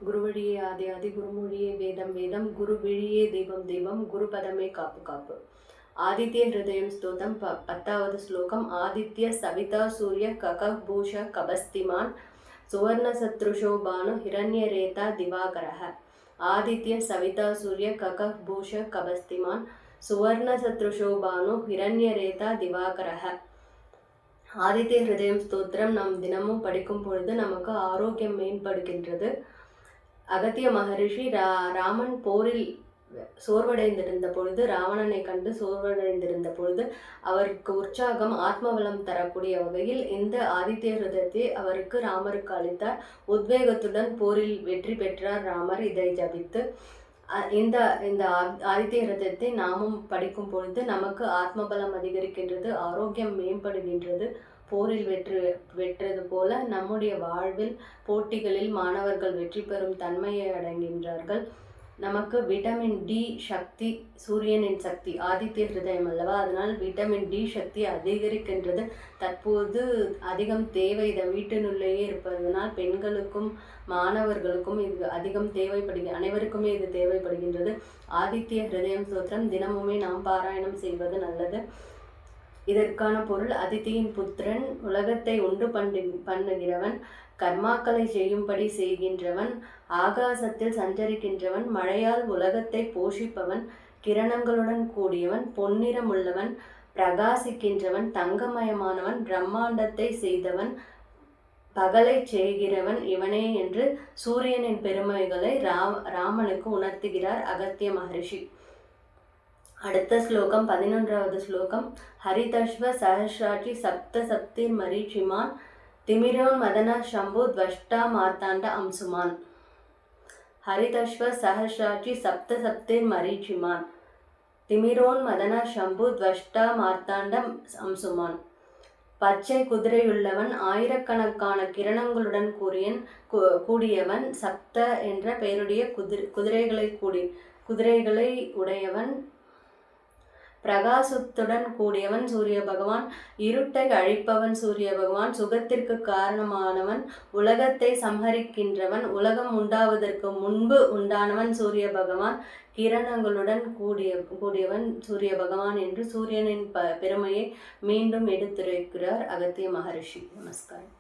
குருவழியே ஆதி ஆதி குருமொழியே வேதம் வேதம் குருவிழியே தீபம் தீபம் குருபதமே காப்பு காப்பு. ஆதித்ய ஹிருதயம் ஸ்தோதம் 10வது ஸ்லோகம். ஆதித்ய சவிதா சூரிய ககபூஷ கபஸ்திமான் சுவர்ண சத்ருஷோ பானு ஹிரண்யரேதா திவாகரஹ. ஆதித்ய சவிதா சூரிய ககபூஷ கபஸ்திமான் சுவர்ண சத்ருஷோ பானு ஹிரண்யரேதா திவாகரஹ. ஆதித்ய ஹிருதயம் ஸ்தோத்திரம் நாம் தினமும் படிக்கும் பொழுது நமக்கு ஆரோக்கியம் மேம்படுகின்றது. அகத்திய மகரிஷி ராமன் போரில் சோர்வடைந்திருந்த பொழுது, ராவணனை கண்டு சோர்வடைந்திருந்த பொழுது அவருக்கு உற்சாகம் ஆத்மபலம் தரக்கூடிய வகையில் இந்த ஆதித்ய ஹிருதயத்தை அவருக்கு ராமருக்கு அளித்தார். உத்வேகத்துடன் போரில் வெற்றி பெற்றார் ராமர். இதை ஜபித்து இந்த இந்த ஆதித்ய ஹிருதயத்தை நாமும் படிக்கும் பொழுது நமக்கு ஆத்மபலம் அதிகரிக்கின்றது, ஆரோக்கியம் மேம்படுகின்றது. போரில் வெற்றது போல நம்முடைய வாழ்வில் போட்டிகளில் மாணவர்கள் வெற்றி பெறும் தன்மையை அடைகின்றார்கள். நமக்கு விட்டமின் டி சக்தி, சூரியனின் சக்தி ஆதித்ய ஹிருதயம் அல்லவா, அதனால் விட்டமின் டி சக்தி அதிகரிக்கின்றது. தற்போது அதிகம் தேவை. இதை வீட்டினுள்ளேயே இருப்பதனால் பெண்களுக்கும் மாணவர்களுக்கும் இது அதிகம் அனைவருக்குமே இது தேவைப்படுகின்றது. ஆதித்ய ஹிருதயம் ஸ்தோத்திரம் தினமுமே நாம் பாராயணம் செய்வது நல்லது. இதற்கான பொருள்: அதித்தியின் புத்திரன், உலகத்தை உண்டு பண்ணுகிறவன், கர்மாக்களை செய்யும்படி செய்கின்றவன், ஆகாசத்தில் சஞ்சரிக்கின்றவன், மழையால் உலகத்தை போஷிப்பவன், கிரணங்களுடன் கூடியவன், பொன்னிறமுள்ளவன், பிரகாசிக்கின்றவன், தங்கமயமானவன், பிரம்மாண்டத்தை செய்தவன், பகலை செய்கிறவன் இவனே என்று சூரியனின் பெருமைகளை ராமனுக்கு உணர்த்துகிறார் அகத்திய மகரிஷி. அடுத்த ஸ்லோகம் 11வது ஸ்லோகம். ஹரிதஸ்வ சஹஸ்ராட்சி சப்த சப்திர் மரீச்சிமான் திமிரோன் மதன சம்பு துவஷ்டா மார்த்தாண்ட அம்சுமான். ஹரிதஸ்வ சஹஸ்ராட்சி சப்த சப்திர் மரீச்சிமான் திமிரோன் மதன சம்பு துவஷ்டா மார்த்தாண்ட அம்சுமான். பச்சை குதிரையுள்ளவன், ஆயிரக்கணக்கான கிரணங்களுடன் கூடியவன், சப்த என்ற பெயருடைய குதிரைகளை உடையவன், பிரகாசத்துடன் கூடியவன் சூரிய பகவான், இருட்டை அழிப்பவன் சூரிய பகவான், சுகத்திற்கு காரணமானவன், உலகத்தை சம்ஹரிக்கின்றவன், உலகம் உண்டாவதற்கு முன்பு உண்டானவன் சூரிய பகவான், கிரணங்களுடன் கூடியவன் சூரிய பகவான் என்று சூரியனின் பெருமையை மீண்டும் எடுத்துரைக்கிறார் அகத்திய மகரிஷி. நமஸ்காரம்.